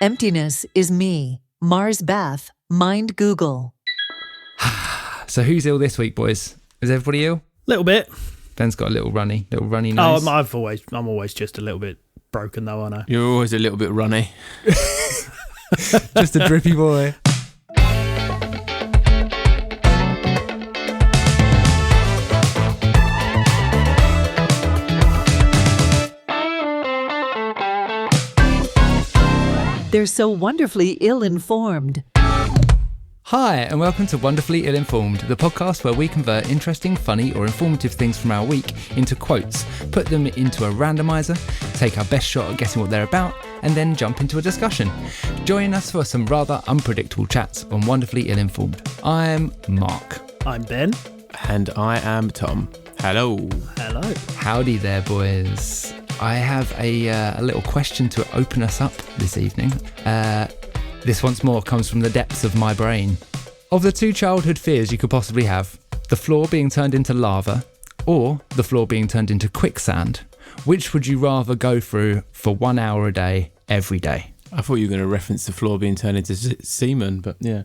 Emptiness is me, Mars Bath, Mind Google. So who's ill this week, boys? Is everybody ill? Little bit. Ben's got a little runny nose. Oh, I'm always just a little bit broken though, I know. You're always a little bit runny. Just a drippy boy. They're so wonderfully ill-informed. Hi, and welcome to Wonderfully Ill-Informed, the podcast where we convert interesting, funny, or informative things from our week into quotes, put them into a randomizer, take our best shot at guessing what they're about, and then jump into a discussion. Join us for some rather unpredictable chats on Wonderfully Ill-Informed. I'm Mark. I'm Ben. And I am Tom. Hello. Hello. Howdy there, boys. I have a little question to open us up this evening. This once more comes from the depths of my brain. Of the two childhood fears you could possibly have, the floor being turned into lava or the floor being turned into quicksand, which would you rather go through for 1 hour a day, every day? I thought you were going to reference the floor being turned into semen, but yeah.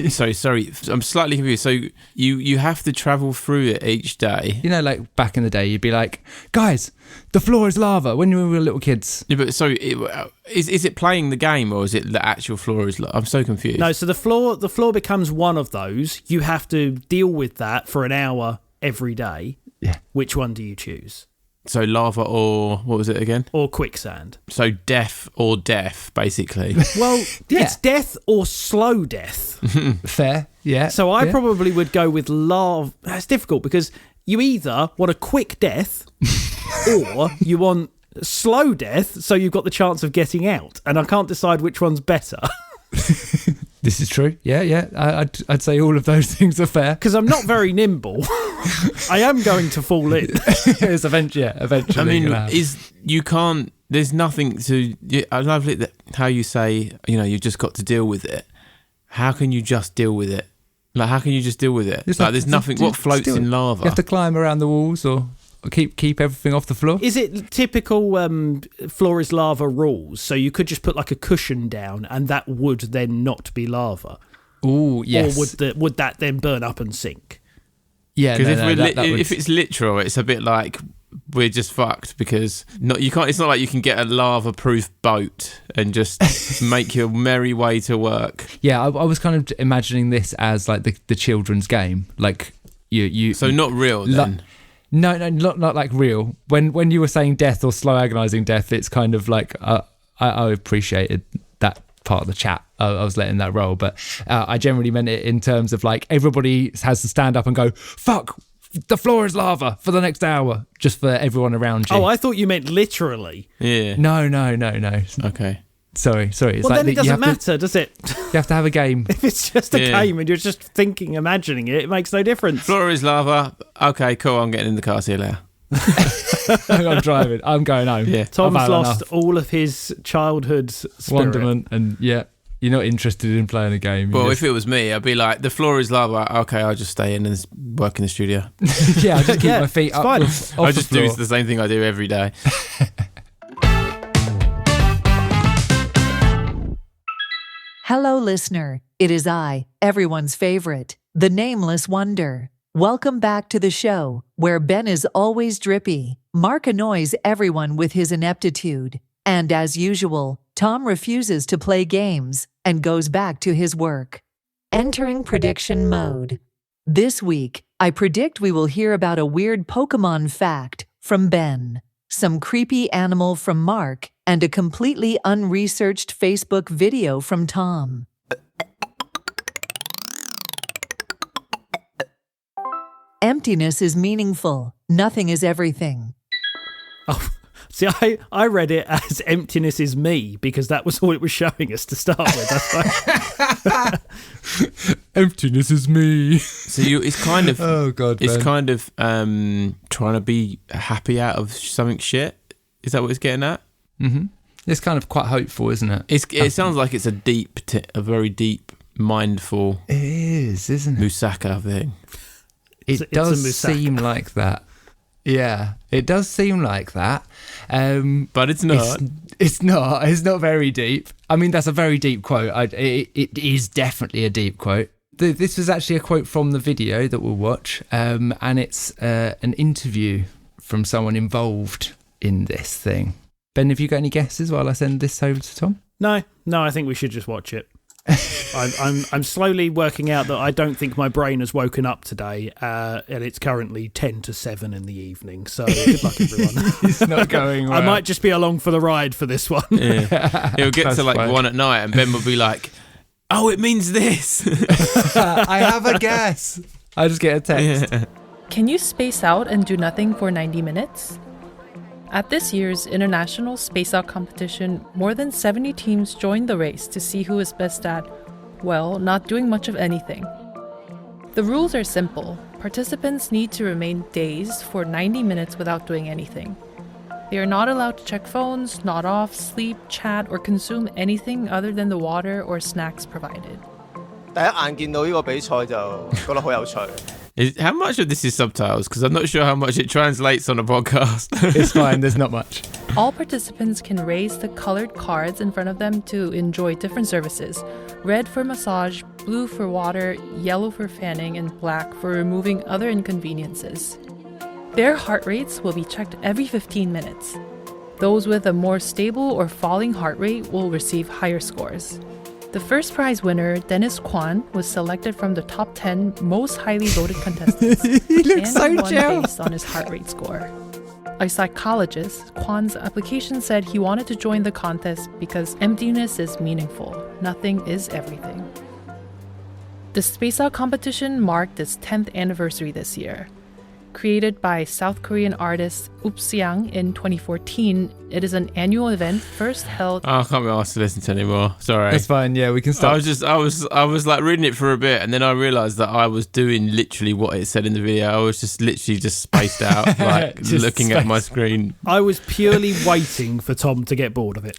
Sorry. I'm slightly confused. So you have to travel through it each day. You know, like back in the day, you'd be like, guys, the floor is lava, when we were little kids. Yeah, but so is it playing the game or is it the actual floor is lava? I'm so confused. No, so the floor becomes one of those. You have to deal with that for an hour every day. Yeah. Which one do you choose? So lava or, what was it again? Or quicksand. So death, basically. Well, Yeah. It's death or slow death. Fair, yeah. So I yeah. probably would go with lava. That's difficult because you either want a quick death or you want slow death, so you've got the chance of getting out. And I can't decide which one's better. This is true. Yeah. I'd say all of those things are fair. Because I'm not very nimble. I am going to fall in. It's eventually. I mean, there's nothing to, I love it how you say, you've just got to deal with it. How can you just deal with it? Like, how can you just deal with it? There's nothing, what floats in lava? You have to climb around the walls or keep everything off the floor. Is it typical floor is lava rules? So you could just put like a cushion down and that would then not be lava? Oh, yes. Or would that then burn up and sink? Yeah, because if it's literal, it's a bit like we're just fucked because you can't. It's not like you can get a lava-proof boat and just make your merry way to work. Yeah, I was kind of imagining this as like the children's game, like you. So not real then. No, not like real. When you were saying death or slow agonising death, it's kind of like I appreciated that part of the chat. I was letting that roll, but I generally meant it in terms of like everybody has to stand up and go, fuck, the floor is lava for the next hour, just for everyone around you. Oh, I thought you meant literally. Yeah. No. Okay. Sorry. It's well, like then it doesn't matter, does it? You have to have a game. If it's just a game and you're just imagining it makes no difference. Floor is lava. Okay, cool. I'm getting in the car. See you later. I'm driving. I'm going home. Yeah. Tom's lost all of his childhood spirit. Wonderment, and yeah, you're not interested in playing a game. Well, if it was me, I'd be like, the floor is lava. Okay, I'll just stay in and work in the studio. Yeah, I'll just keep my feet up. I just do the same thing I do every day. Hello, listener. It is I, everyone's favorite, the Nameless Wonder. Welcome back to the show, where Ben is always drippy, Mark annoys everyone with his ineptitude, and as usual, Tom refuses to play games and goes back to his work. Entering prediction mode. This week, I predict we will hear about a weird Pokemon fact from Ben, some creepy animal from Mark, and a completely unresearched Facebook video from Tom. Emptiness is meaningful. Nothing is everything. Oh, see, I read it as emptiness is me because that was all it was showing us to start with. That's why. Emptiness is me. So it's kind of oh god, it's Ben. kind of trying to be happy out of something shit. Is that what it's getting at? Mm-hmm. It's kind of quite hopeful, isn't it? It sounds like it's a very deep, mindful. It is, isn't it? Musaka thing. It does seem like that. Yeah, it does seem like that. But it's not. It's not very deep. I mean, that's a very deep quote. It is definitely a deep quote. This was actually a quote from the video that we'll watch, and it's an interview from someone involved in this thing. Ben, have you got any guesses while I send this over to Tom? No, I think we should just watch it. I'm slowly working out that I don't think my brain has woken up today, and it's currently 10 to 7 in the evening. So good luck, everyone. It's not going well. I might just be along for the ride for this one. Yeah. It'll get to like 1 at night, and Ben will be like, "Oh, it means this." I have a guess. I just get a text. Yeah. Can you space out and do nothing for 90 minutes? At this year's International Space Out competition, more than 70 teams joined the race to see who is best at, well, not doing much of anything. The rules are simple. Participants need to remain dazed for 90 minutes without doing anything. They are not allowed to check phones, nod off, sleep, chat, or consume anything other than the water or snacks provided. 第一眼見到呢個比賽就覺得好有趣。 How much of this is subtitles? Because I'm not sure how much it translates on a podcast. It's fine, there's not much. All participants can raise the colored cards in front of them to enjoy different services. Red for massage, blue for water, yellow for fanning, and black for removing other inconveniences. Their heart rates will be checked every 15 minutes. Those with a more stable or falling heart rate will receive higher scores. The first prize winner, Dennis Kwan, was selected from the top 10 most highly voted contestants. He looks so and won jealous. based on his heart rate score. A psychologist, Kwan's application said he wanted to join the contest because emptiness is meaningful. Nothing is everything. The Space Out competition marked its 10th anniversary this year. Created by South Korean artist Upsiang in 2014, it is an annual event first held. Oh, I can't be asked to listen to anymore. Sorry. That's fine, yeah, we can stop. I was like reading it for a bit, and then I realised that I was doing literally what it said in the video. I was just literally just spaced out, like Just looking at my screen. I was purely waiting for Tom to get bored of it.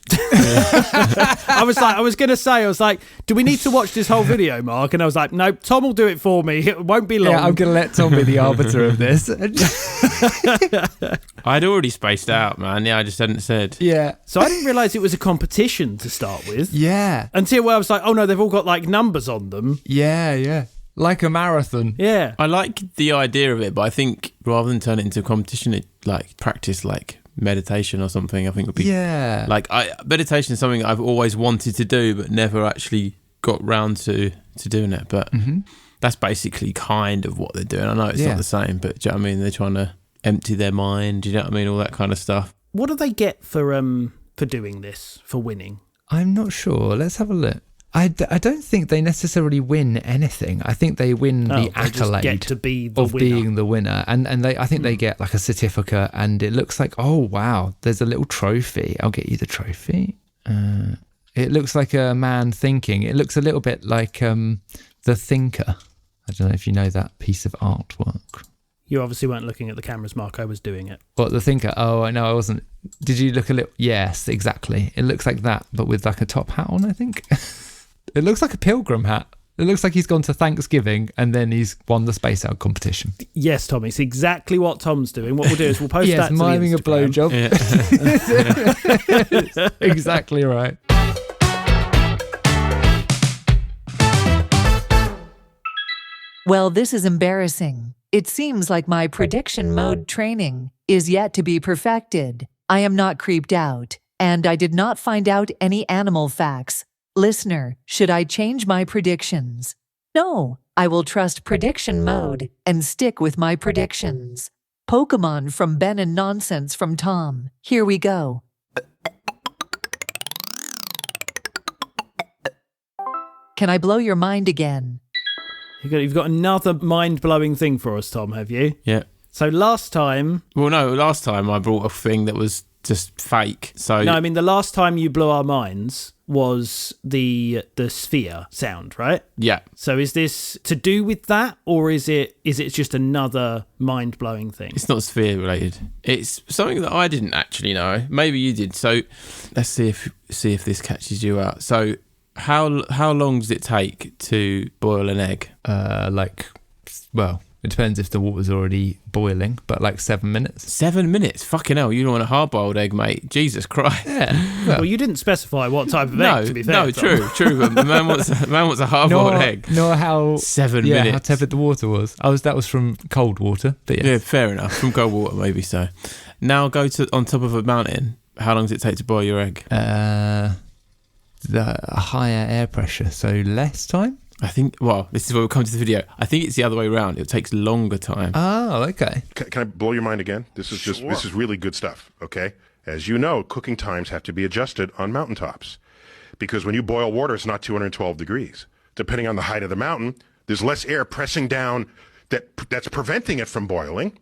I was going to say, do we need to watch this whole video, Mark? And I was like, no, Tom will do it for me. It won't be long. Yeah, I'm going to let Tom be the arbiter of this. I'd already spaced out, man. Yeah, I just hadn't said. Yeah. So I didn't realise it was a competition to start with. Yeah. Until I was like, oh no, they've all got like numbers on them. Yeah. Like a marathon. Yeah. I like the idea of it, but I think rather than turn it into a competition, it like practice like meditation or something. I think would be meditation is something I've always wanted to do, but never actually got round to doing it. But that's basically kind of what they're doing. I know it's not the same, but do you know what I mean? They're trying to empty their mind. Do you know what I mean? All that kind of stuff. What do they get for doing this, for winning? I'm not sure. Let's have a look. I don't think they necessarily win anything. I think they win the accolade just get to be the of winner. being the winner. And I think they get like a certificate, and it looks like, oh, wow, there's a little trophy. I'll get you the trophy. It looks like a man thinking. It looks a little bit like The Thinker. I don't know if you know that piece of artwork. You obviously weren't looking at the cameras, Mark. I was doing it. What, The Thinker? Oh, I know, I wasn't. Did you look a little? Yes, exactly. It looks like that, but with like a top hat on, I think. It looks like a pilgrim hat. It looks like he's gone to Thanksgiving and then he's won the Space Out competition. Yes, Tom, it's exactly what Tom's doing. What we'll do is we'll post that to the miming a Instagram. blowjob. Exactly right. Well, this is embarrassing. It seems like my prediction mode training is yet to be perfected. I am not creeped out, and I did not find out any animal facts. Listener, should I change my predictions? No, I will trust prediction mode and stick with my predictions. Pokemon from Ben and nonsense from Tom. Here we go. Can I blow your mind again? You've got another mind-blowing thing for us, Tom, have you? Yeah. So last time I brought a thing that was just fake. So no, I mean the last time you blew our minds was the sphere sound, right? Yeah. So is this to do with that, or is it just another mind-blowing thing? It's not sphere related. It's something that I didn't actually know. Maybe you did. So let's see if this catches you out. So How long does it take to boil an egg? It depends if the water's already boiling, but like 7 minutes. 7 minutes? Fucking hell, you don't want a hard-boiled egg, mate. Jesus Christ. Yeah. Well, you didn't specify what type of egg, to be fair. No, true. But the man wants a hard-boiled egg. Nor how 7 how minutes. tepid the water was. That was from cold water, but Yeah, fair enough. From cold water, maybe so. Now go to on top of a mountain. How long does it take to boil your egg? the higher air pressure, so less time. I think. Well, this is where we'll come to the video. I think it's the other way around. It takes longer time. Oh, okay. Can I blow your mind again? This is this is really good stuff, okay? As you know, cooking times have to be adjusted on mountaintops because when you boil water, it's not 212 degrees. Depending on the height of the mountain, there's less air pressing down that's preventing it from boiling,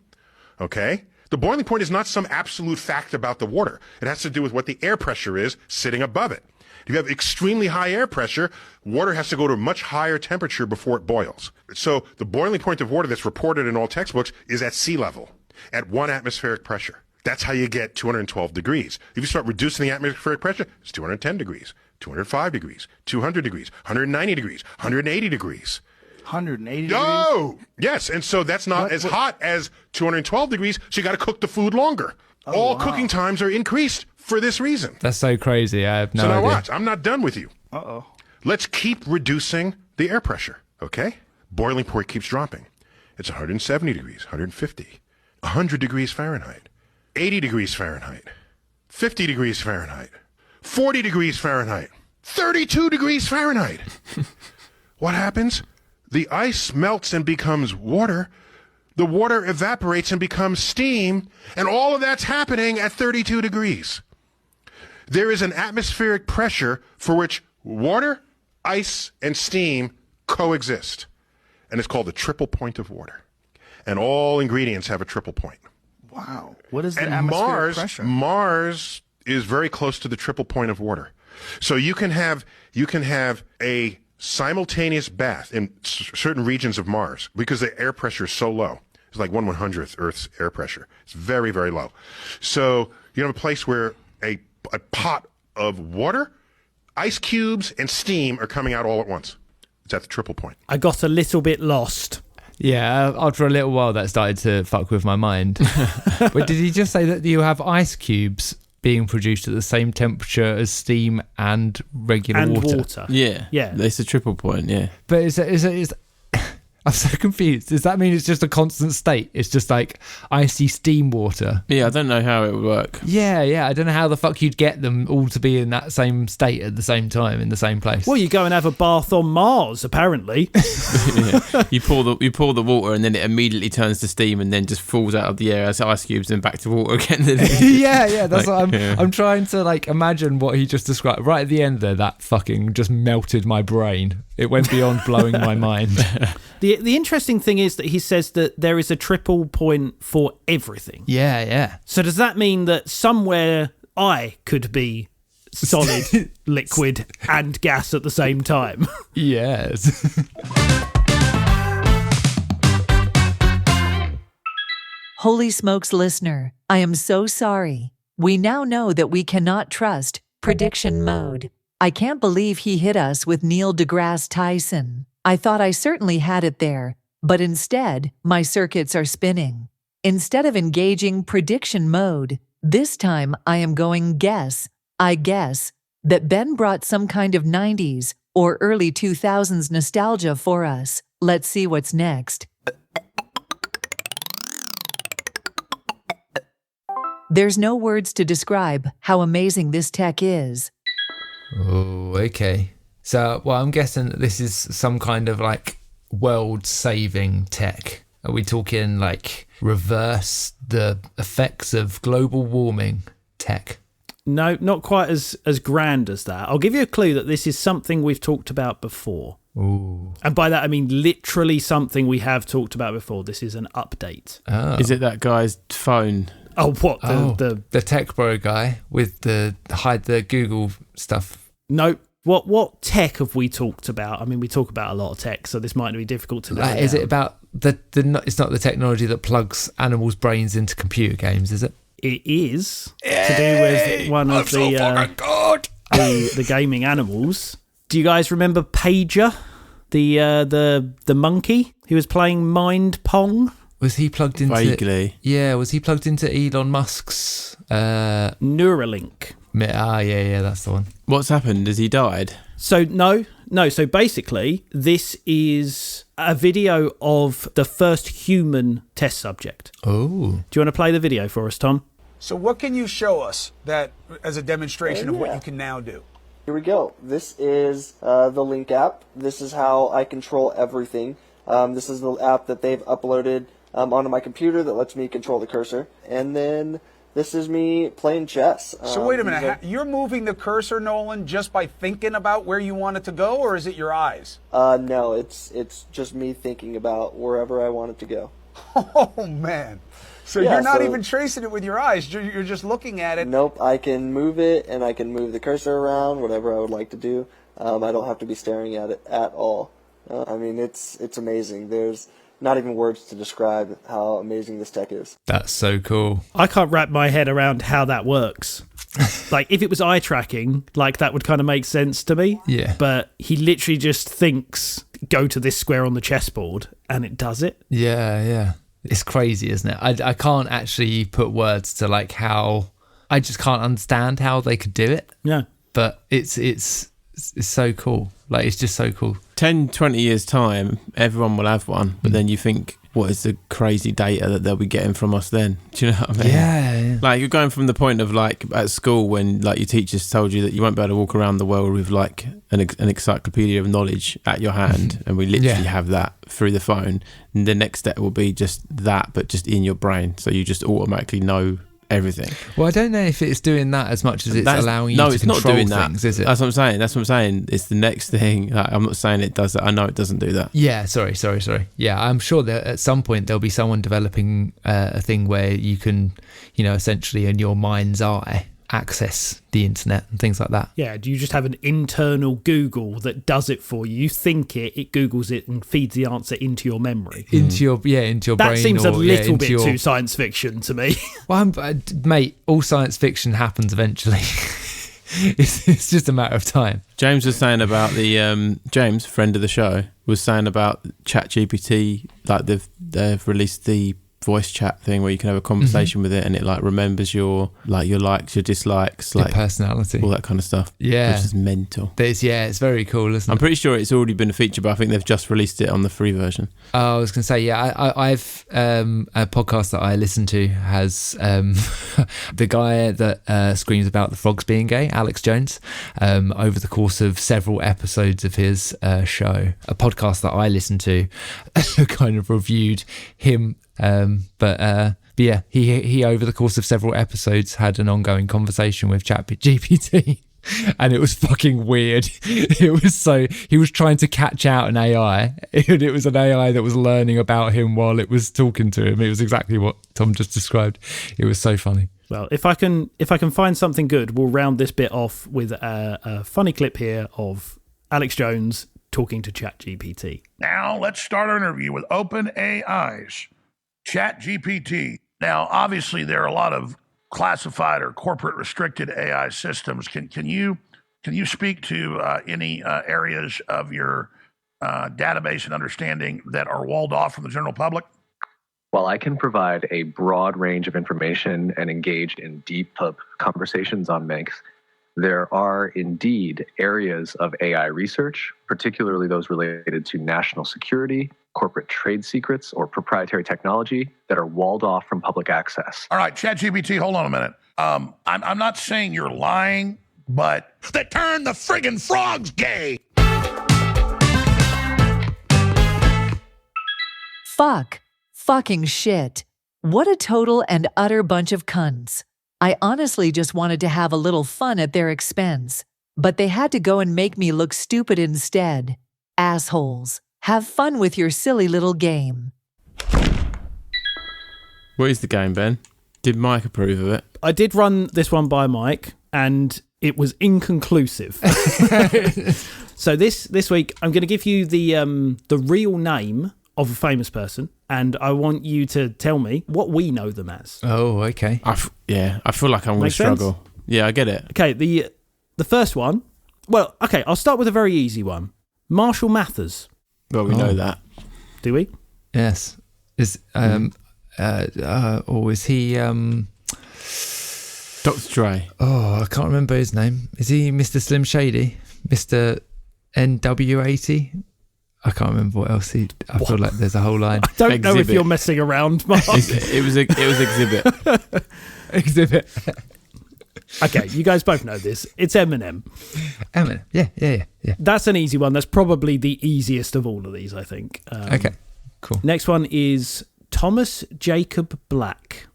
okay? The boiling point is not some absolute fact about the water. It has to do with what the air pressure is sitting above it. If you have extremely high air pressure, water has to go to a much higher temperature before it boils. So the boiling point of water that's reported in all textbooks is at sea level, at 1 atmospheric pressure. That's how you get 212 degrees. If you start reducing the atmospheric pressure, it's 210 degrees, 205 degrees, 200 degrees, 190 degrees, 180 degrees. 180 degrees? Oh, yes. And so that's not as hot as 212 degrees, so you got to cook the food longer. All cooking times are increased for this reason. That's so crazy. I have no So now idea. watch. I'm not done with you. Uh-oh. Let's keep reducing the air pressure, okay? Boiling point keeps dropping. It's 170 degrees, 150, 100 degrees Fahrenheit, 80 degrees Fahrenheit, 50 degrees Fahrenheit, 40 degrees Fahrenheit, 32 degrees Fahrenheit. What happens? The ice melts and becomes water. The water evaporates and becomes steam, and all of that's happening at 32 degrees. There is an atmospheric pressure for which water, ice, and steam coexist, and it's called the triple point of water. And all ingredients have a triple point. Wow. What is the And atmospheric pressure? Mars is very close to the triple point of water. So you can have a simultaneous bath in certain regions of Mars because the air pressure is so low. It's like 1/100th Earth's air pressure. It's very, very low. So you have a place where a pot of water, ice cubes, and steam are coming out all at once. It's at the triple point. I got a little bit lost. Yeah, after a little while that started to fuck with my mind. But did he just say that you have ice cubes being produced at the same temperature as steam and regular And water? water. Yeah. Yeah. It's a triple point, yeah. But is I'm so confused. Does that mean it's just a constant state? It's just like icy steam water? Yeah, I don't know how it would work. Yeah. I don't know how the fuck you'd get them all to be in that same state at the same time in the same place. Well, you go and have a bath on Mars, apparently. Yeah. You pour the water and then it immediately turns to steam and then just falls out of the air as ice cubes and back to water again. yeah, that's Like, what yeah. I'm trying to like imagine what he just described. Right at the end there, that fucking just melted my brain. It went beyond blowing my mind. The interesting thing is that he says that there is a triple point for everything. Yeah. So does that mean that somewhere I could be solid, liquid, and gas at the same time? Yes. Holy smokes, listener, I am so sorry. We now know that we cannot trust prediction mode. I can't believe he hit us with Neil deGrasse Tyson. I thought I certainly had it there, but instead, my circuits are spinning. Instead of engaging prediction mode, this time I am going guess. I guess that Ben brought some kind of 90s or early 2000s nostalgia for us. Let's see what's next. There's no words to describe how amazing this tech is. Oh, okay. So, well, I'm guessing that this is some kind of like world-saving tech. Are we talking like reverse the effects of global warming tech? No, not quite as grand as that. I'll give you a clue that this is something we've talked about before. Ooh. And by that, I mean literally something we have talked about before. This is an update. Oh. Is it that guy's phone? Oh, what? The tech bro guy with the hide the Google stuff. No. What tech have we talked about? I mean, we talk about a lot of tech, so this might be difficult to know. Is it about it's not the technology that plugs animals' brains into computer games, is it? It is to do with one of the gaming animals. Do you guys remember Pager? The monkey who was playing Mind Pong. Was he plugged into... Vaguely. Yeah, was he plugged into Elon Musk's... Neuralink. Yeah, that's the one. What's happened? Has he died? So, no. So basically, this is a video of the first human test subject. Oh. Do you want to play the video for us, Tom? So what can you show us that as a demonstration of what you can now do? Here we go. This is the Link app. This is how I control everything. This is the app that they've uploaded onto my computer that lets me control the cursor. And then this is me playing chess. So wait a minute. You're moving the cursor, Nolan, just by thinking about where you want it to go, or is it your eyes? No, it's just me thinking about wherever I want it to go. Oh, man. So you're not even tracing it with your eyes. You're just looking at it. Nope. I can move it, and I can move the cursor around, whatever I would like to do. I don't have to be staring at it at all. I mean, it's amazing. There's not even words to describe how amazing this tech is. That's so cool. I can't wrap my head around how that works. Like, if it was eye tracking, like, that would kind of make sense to me. Yeah. But he literally just thinks, go to this square on the chessboard, and it does it. Yeah. It's crazy, isn't it? I can't actually put words to, like, how... I just can't understand how they could do it. Yeah. But it's so cool. Like, it's just so cool. 10, 20 years' time, everyone will have one. But then you think, what is the crazy data that they'll be getting from us then? Do you know what I mean? Yeah. Like, you're going from the point of, like, at school when, like, your teachers told you that you won't be able to walk around the world with, like, an encyclopedia of knowledge at your hand. And we literally have that through the phone. And the next step will be just that, but just in your brain. So you just automatically know everything. Well, I don't know if it's doing that as much as it's allowing you to control not doing things, is it? That's what I'm saying. It's the next thing. Like, I'm not saying it does that. I know it doesn't do that. Yeah, sorry. Yeah, I'm sure that at some point there'll be someone developing a thing where you can, essentially in your mind's eye, access the internet and things like that. Yeah, do you just have an internal Google that does it for you? You think it Googles it and feeds the answer into your memory. Into your brain. That seems a little bit too science fiction to me. Well, mate, all science fiction happens eventually. It's just a matter of time. James was saying about the James, friend of the show, was saying about ChatGPT. Like they've released the voice chat thing where you can have a conversation with it, and it like remembers your likes, your dislikes, your like personality, all that kind of stuff. Yeah, which is mental. It's very cool, isn't it? I'm pretty sure it's already been a feature, but I think they've just released it on the free version. I was going to say, I've a podcast that I listen to has the guy that screams about the frogs being gay, Alex Jones, over the course of several episodes of his show, a podcast that I listen to, kind of reviewed him. But yeah, he over the course of several episodes had an ongoing conversation with ChatGPT, and it was fucking weird. He was trying to catch out an AI, and it was an AI that was learning about him while it was talking to him. It was exactly what Tom just described. It was so funny. Well, if I can find something good, we'll round this bit off with a funny clip here of Alex Jones talking to ChatGPT. Now let's start our interview with OpenAI's ChatGPT. Now, obviously, there are a lot of classified or corporate restricted AI systems. Can you speak to any areas of your database and understanding that are walled off from the general public? While I can provide a broad range of information and engage in deep conversations on makes, there are indeed areas of AI research, particularly those related to national security, corporate trade secrets, or proprietary technology that are walled off from public access. All right, ChatGPT, hold on a minute. I'm not saying you're lying, but they turned the friggin' frogs gay. Fucking shit. What a total and utter bunch of cunts. I honestly just wanted to have a little fun at their expense, but they had to go and make me look stupid instead. Assholes. Have fun with your silly little game. What is the game, Ben? Did Mike approve of it? I did run this one by Mike, and it was inconclusive. So this week, I'm going to give you the real name of a famous person, and I want you to tell me what we know them as. Oh, okay. I feel like I'm going to struggle. Sense? Yeah, I get it. Okay, the first one. Well, okay, I'll start with a very easy one. Marshall Mathers. Well, we know that. Do we? Yes. Is or is he Dr. Dre? Oh, I can't remember his name. Is he Mr. Slim Shady? Mr. NW80? I can't remember what else he. I feel like there's a whole line. I don't know if you're messing around, Mark. It was Exhibit. Exhibit. Okay, you guys both know this. It's Eminem. Eminem. Yeah. That's an easy one. That's probably the easiest of all of these, I think. Okay, cool. Next one is Thomas Jacob Black.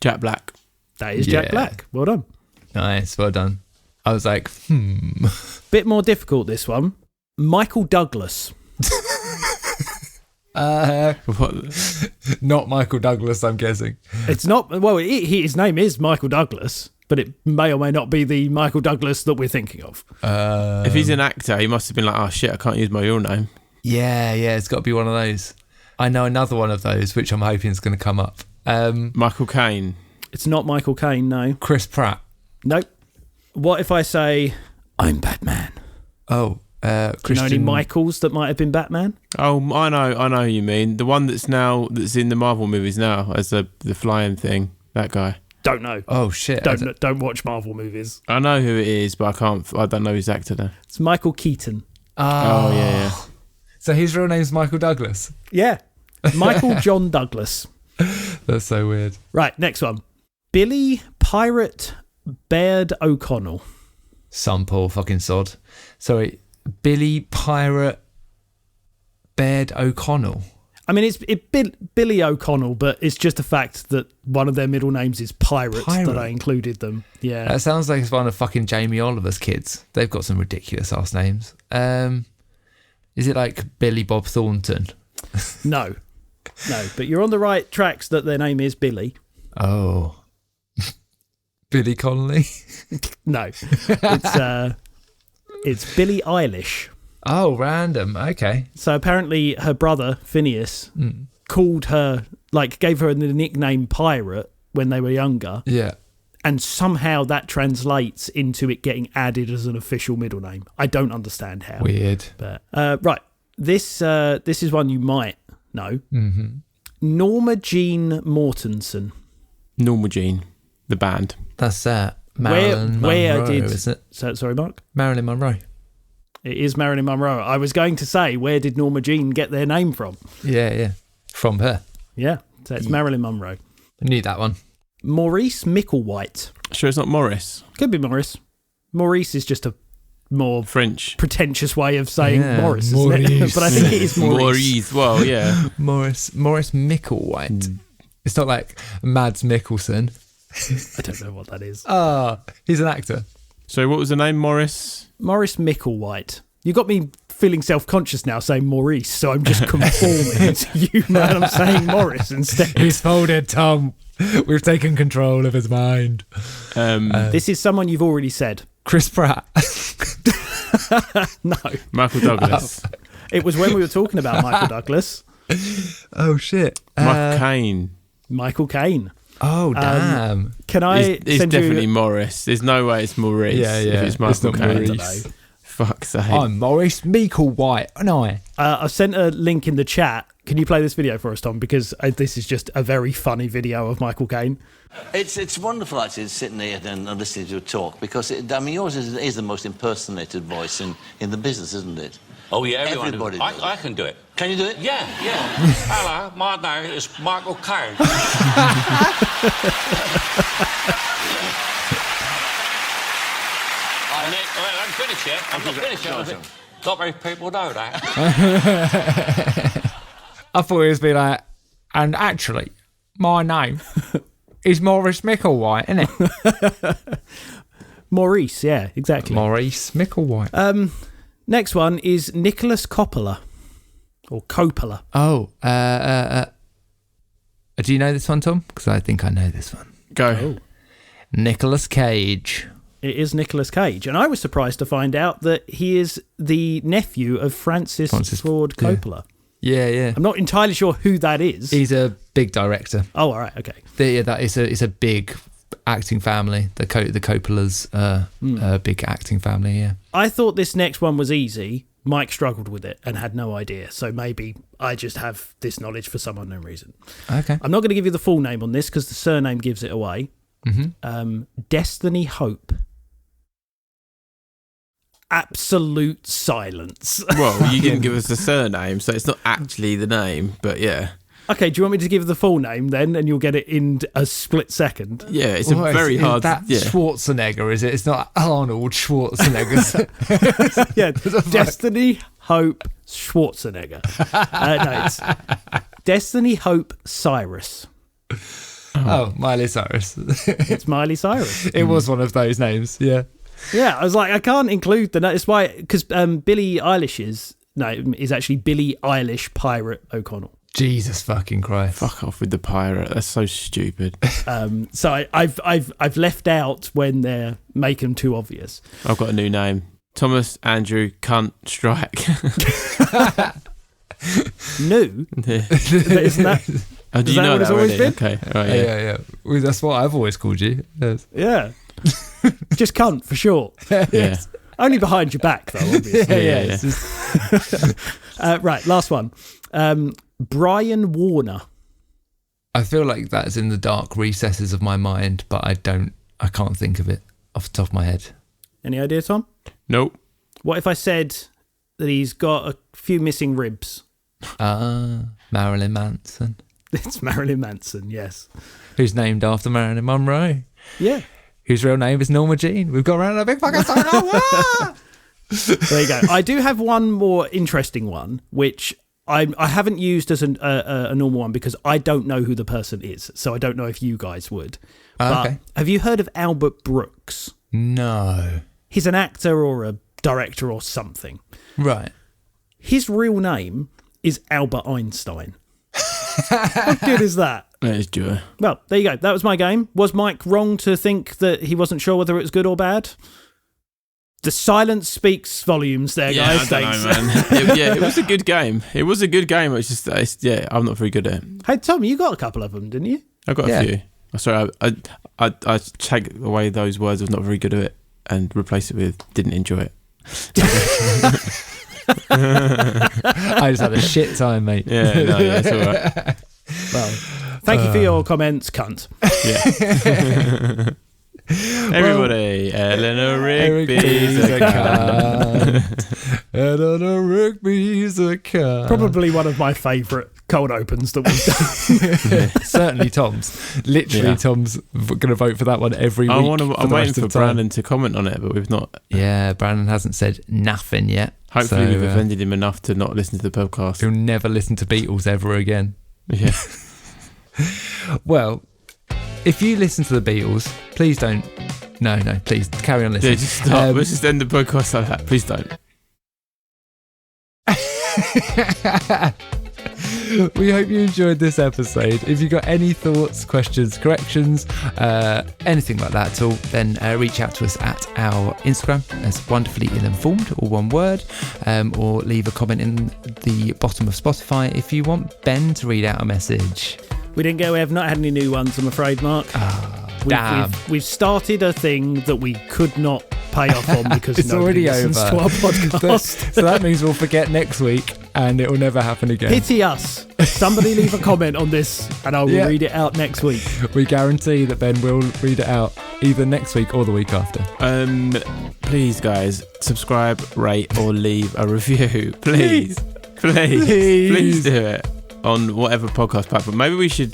Jack Black. That is Jack Black. Well done. Nice, well done. I was like, Bit more difficult, this one. Michael Douglas. Not Michael Douglas, I'm guessing. It's not. Well, his name is Michael Douglas, but it may or may not be the Michael Douglas that we're thinking of. If he's an actor, he must have been like, oh shit, I can't use my real name. Yeah, it's got to be one of those. I know another one of those, which I'm hoping is going to come up. Michael Caine. It's not Michael Caine, no. Chris Pratt. Nope. What if I say, I'm Batman? Oh, Christian. Do you know any Michaels that might have been Batman? Oh, I know who you mean. The one that's in the Marvel movies now as the flying thing. That guy. Don't know. Oh shit! Don't watch Marvel movies. I know who it is, but I don't know his actor now. It's Michael Keaton. Oh yeah. So his real name's Michael Douglas. Yeah, Michael John Douglas. That's so weird. Right, next one. Billy Pirate Baird O'Connell. Some poor fucking sod. Sorry, Billy Pirate Baird O'Connell. I mean, it's Billy O'Connell, but it's just a fact that one of their middle names is Pirate. That I included them. Yeah. That sounds like it's one of fucking Jamie Oliver's kids. They've got some ridiculous ass names. Is it like Billy Bob Thornton? No, but you're on the right tracks that their name is Billy. Oh. Billy Connolly? No. It's Billie Eilish. Oh, random. Okay. So apparently her brother, Phineas, called her, gave her the nickname Pirate when they were younger. Yeah. And somehow that translates into it getting added as an official middle name. I don't understand how. Weird. But right. This is one you might know. Mm-hmm. Norma Jean Mortensen. Norma Jean, the band. That's that. Marilyn Monroe, is it? Sorry, Mark? Marilyn Monroe. It is Marilyn Monroe. I was going to say, where did Norma Jean get their name from? Yeah. From her. Yeah. So it's Marilyn Monroe. I knew that one. Maurice Micklewhite. Sure it's not Morris? Could be Morris. Maurice is just a more French pretentious way of saying Morris, Maurice. Isn't it? But I think it is Maurice. Maurice, well, yeah. Maurice Micklewhite. It's not like Mads Mikkelsen. I don't know what that is. He's an actor. So what was the name, Maurice Micklewhite. You got me feeling self-conscious now saying Maurice, so I'm just conforming to you, man. I'm saying Morris instead. He's folded, Tom. We've taken control of his mind. This is someone you've already said. Chris Pratt. No. Michael Douglas. It was when we were talking about Michael Douglas. Oh, shit. Michael Caine. Oh, damn. Can I It's send definitely you... Morris. There's no way it's Maurice. Yeah. If it's Michael Caine. Fuck's sake. I'm Maurice Micklewhite, and I've sent a link in the chat. Can you play this video for us, Tom? Because this is just a very funny video of Michael Caine. It's wonderful, actually, sitting here and listening to you talk, because, yours is the most impersonated voice in the business, isn't it? Oh, yeah, everybody does. I can do it. Can you do it? Yeah. Hello, my name is Michael Caine. I'm finished yet. I'm not finished yet. Not many people know that. I thought it was be like, and actually, my name is Maurice Micklewhite, isn't it? Maurice, yeah, exactly. Maurice Micklewhite. Next one is Nicholas Coppola. Or Coppola. Oh, do you know this one, Tom? Because I think I know this one. Go. Oh. Nicolas Cage. It is Nicolas Cage. And I was surprised to find out that he is the nephew of Francis Ford Coppola. Yeah. I'm not entirely sure who that is. He's a big director. Oh, all right, okay. It's a big acting family. The Coppolas, big acting family. Yeah. I thought this next one was easy. Mike struggled with it and had no idea. So maybe I just have this knowledge for some unknown reason. Okay. I'm not going to give you the full name on this because the surname gives it away. Destiny Hope. Absolute silence. Well, you didn't give us the surname, so it's not actually the name, but yeah. Okay, do you want me to give the full name then, and you'll get it in a split second? Yeah, it's very hard. That Schwarzenegger, is it? It's not Arnold Schwarzenegger. Yeah, Destiny Hope Schwarzenegger. No, it's Destiny Hope Cyrus. Oh, Miley Cyrus. It's Miley Cyrus. It was one of those names, yeah. Yeah, I was like, I can't include the name. It's why, because Billie Eilish's name is actually Billie Eilish Pirate O'Connell. Jesus fucking Christ! Fuck off with the pirate. That's so stupid. So I've left out when they're make them too obvious. I've got a new name: Thomas Andrew Cunt Strike. New? Yeah. Isn't that? Oh, do you know that already? Okay, right, yeah. Well, that's what I've always called you. Yes. Yeah. Just cunt for short. Yeah. Only behind your back, though, obviously. Yeah. Right, last one. Brian Warner. I feel like that's in the dark recesses of my mind, but I can't think of it off the top of my head. Any idea, Tom? Nope. What if I said that he's got a few missing ribs? Marilyn Manson. It's Marilyn Manson, yes. Who's named after Marilyn Monroe. Yeah. Whose real name is Norma Jean. We've got around a big fucking song. There you go. I do have one more interesting one, which I haven't used as a normal one because I don't know who the person is. So I don't know if you guys would. But have you heard of Albert Brooks? No. He's an actor or a director or something. Right. His real name is Albert Einstein. How good is that? That is due. Well, there you go. That was my game. Was Mike wrong to think that he wasn't sure whether it was good or bad? The silence speaks volumes there, guys. I don't know, man. It was a good game. It was a good game. It's just, I'm not very good at it. Hey, Tom, you got a couple of them, didn't you? I got a few. Sorry, I take away those words of not very good at it and replace it with didn't enjoy it. I just had a shit time, mate. Yeah, it's all right. Well, thank you for your comments, cunt. Yeah. Everybody, Eleanor Rigby's a cunt. Eleanor Rigby's a cunt. Probably one of my favourite cold opens that we've done. Certainly Tom's. Literally, Tom's going to vote for that one every week. I'm waiting for Brandon to comment on it, but we've not. Yeah, Brandon hasn't said nothing yet. Hopefully we've offended him enough to not listen to the podcast. He'll never listen to Beatles ever again. Yeah. Well, if you listen to the Beatles, please don't. No, please carry on listening. Yeah, just stop. Let's just end the podcast like that. Please don't. We hope you enjoyed this episode. If you've got any thoughts, questions, corrections, anything like that at all, then reach out to us at our Instagram as Wonderfully Ill-Informed, all one word, or leave a comment in the bottom of Spotify if you want Ben to read out a message. We have not had any new ones, I'm afraid, Mark. Damn. We've started a thing that we could not pay off on because it's nobody already listens over to our podcast. So that means we'll forget next week and it will never happen again. Pity us. Somebody leave a comment on this and I will read it out next week. We guarantee that Ben will read it out either next week or the week after. Please, guys, subscribe, rate, or leave a review. Please do it on whatever podcast platform. Maybe we should,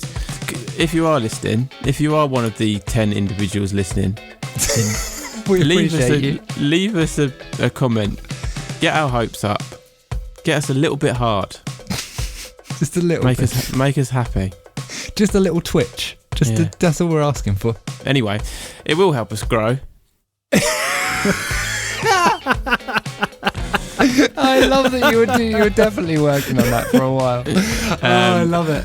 if you are listening, if you are one of the 10 individuals listening, leave us a comment. Get our hopes up. Get us a little bit hard. Just a little bit. Make us happy. Just a little twitch. That's all we're asking for. Anyway, it will help us grow. I love that you were definitely working on that for a while. I love it.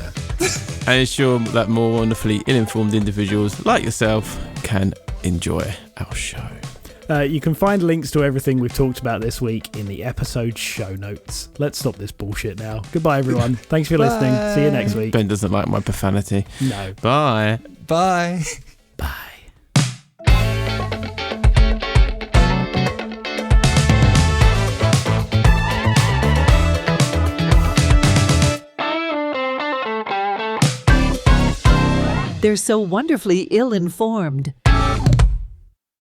And ensure that more wonderfully ill-informed individuals like yourself can enjoy our show. You can find links to everything we've talked about this week in the episode show notes. Let's stop this bullshit now. Goodbye, everyone. Thanks for listening. See you next week. Ben doesn't like my profanity. No. Bye. Bye. Bye. They're so wonderfully ill-informed.